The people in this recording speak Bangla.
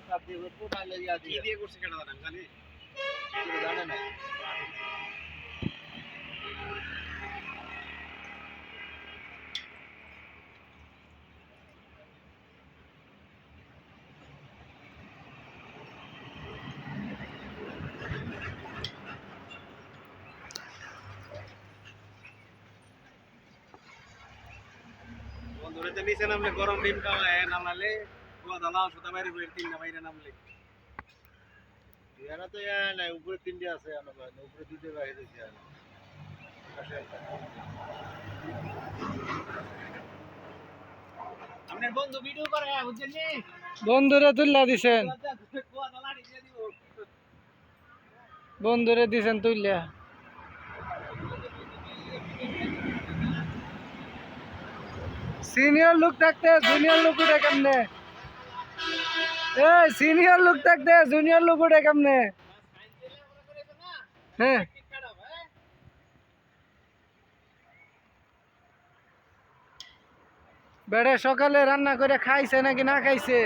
কি দিয়ে করছে কেন জানেন জানি জানে না বন্ধুরা তো নিচে নামলে গরম ডিম খাওয়ায় নামলে গোয়া দালা সুতা বাইরে বের তিন না বাইরে নামলে এখানে তো নাই উপরে তিনটে আছে উপরে দুটো বাইরে দিয়েছে আপনার বন্ধু ভিডিও করে বুঝছেন নি বন্ধুরে তুল্লা দিছেন, গোয়া দালা দিয়ে দিব বন্ধুরে দিছেন তুল্লা। সিনিয়র লোক থাকতে জুনিয়র লোক উঠে কেমনে? এই সিনিয়র লোক থাকতে জুনিয়র লোক উঠে কেমনে? হ্যাঁ বেড়ে সকালে রান্না করে খাইছে নাকি না খাইছে?